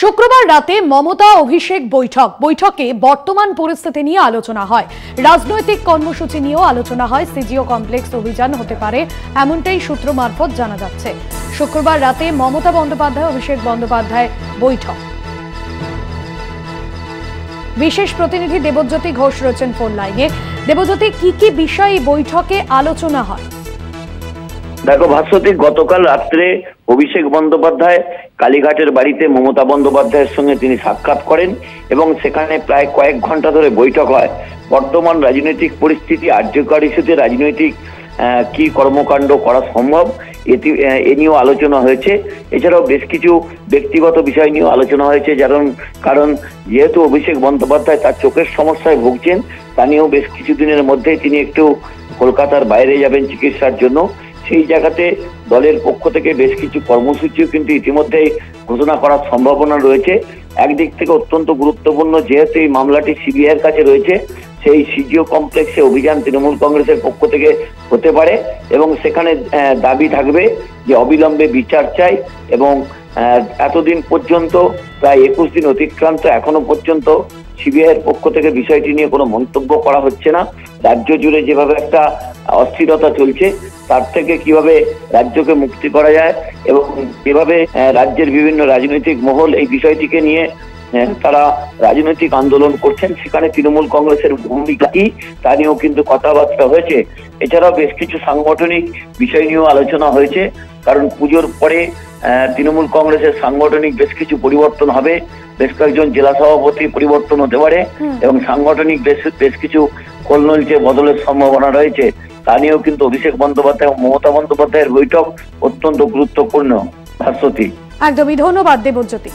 শুক্রবার রাতে মমতা অভিষেক বৈঠকে বর্তমান পরিস্থিতি নিয়ে আলোচনা হয়। রাজনৈতিক কর্মসূচি নিয়েও আলোচনা হয়। সিজিও কমপ্লেক্স অভিযান হতে পারে এমনটাই সূত্র মারফত জানা যাচ্ছে। শুক্রবার রাতে মমতা বন্দ্যোপাধ্যায় অভিষেক বন্দ্যোপাধ্যায় বৈঠক। বিশেষ প্রতিনিধি দেবজ্যোতি ঘোষ রয়েছেন ফোন লাইনে। দেবজ্যোতি, কি বিষয় এই বৈঠকে আলোচনা হয়? দেখো ভাস্বতী, গতকাল রাত্রে অভিষেক বন্দ্যোপাধ্যায় কালীঘাটের বাড়িতে মমতা বন্দ্যোপাধ্যায়ের সঙ্গে তিনি সাক্ষাৎ করেন এবং সেখানে প্রায় কয়েক ঘন্টা ধরে বৈঠক হয়। বর্তমান রাজনৈতিক পরিস্থিতি, আর্যকর ইস্যুতে রাজনৈতিক কি কর্মকাণ্ড করা সম্ভব এ নিয়েও আলোচনা হয়েছে। এছাড়াও বেশ কিছু ব্যক্তিগত বিষয় নিয়েও আলোচনা হয়েছে। কারণ যেহেতু অভিষেক বন্দ্যোপাধ্যায় তার চোখের সমস্যায় ভুগছেন, তা নিয়েও বেশ কিছুদিনের মধ্যেই তিনি একটু কলকাতার বাইরে যাবেন চিকিৎসার জন্য। সেই জায়গাতে দলের পক্ষ থেকে বেশ কিছু কর্মসূচিও কিন্তু ইতিমধ্যেই ঘোষণা করার সম্ভাবনা রয়েছে। একদিক থেকে অত্যন্ত গুরুত্বপূর্ণ, যেহেতু এই মামলাটি সিবিআইয়ের কাছে রয়েছে, সেই সিজিও কমপ্লেক্সে অভিযান তৃণমূল কংগ্রেসের পক্ষ থেকে হতে পারে এবং সেখানে দাবি থাকবে যে অবিলম্বে বিচার চাই। এবং এতদিন পর্যন্ত প্রায় 21 দিন অতিক্রান্ত, এখনো পর্যন্ত সিবিআইয়ের পক্ষ থেকে বিষয়টি নিয়ে কোনো মন্তব্য করা হচ্ছে না। রাজ্য জুড়ে যেভাবে একটা অস্থিরতা চলছে, তার থেকে কিভাবে রাজ্যকে মুক্তি করা যায় এবং কিভাবে রাজ্যের বিভিন্ন রাজনৈতিক মহল এই বিষয়টিকে নিয়ে তারা রাজনৈতিক আন্দোলন করছেন, সেখানে তৃণমূল কংগ্রেসের ভূমিকা কি তা নিয়েও কিন্তু কথাবার্তা হয়েছে। এছাড়াও বেশ কিছু সাংগঠনিক বিষয় নিয়েও আলোচনা হয়েছে, কারণ পুজোর পরে তৃণমূল কংগ্রেসের সাংগঠনিক বেশ কিছু পরিবর্তন হবে। বেশ কয়েকজন জেলা সভাপতি পরিবর্তন হতে পারে এবং সাংগঠনিক বেশ কিছু কোলনলচে বদলের সম্ভাবনা রয়েছে। তা নিয়েও কিন্তু অভিষেক বন্দ্যোপাধ্যায় ও মমতা বন্দ্যোপাধ্যায়ের বৈঠক অত্যন্ত গুরুত্বপূর্ণ। ভাস্বতী, একদমই ধন্যবাদ দেবজ্যোতি।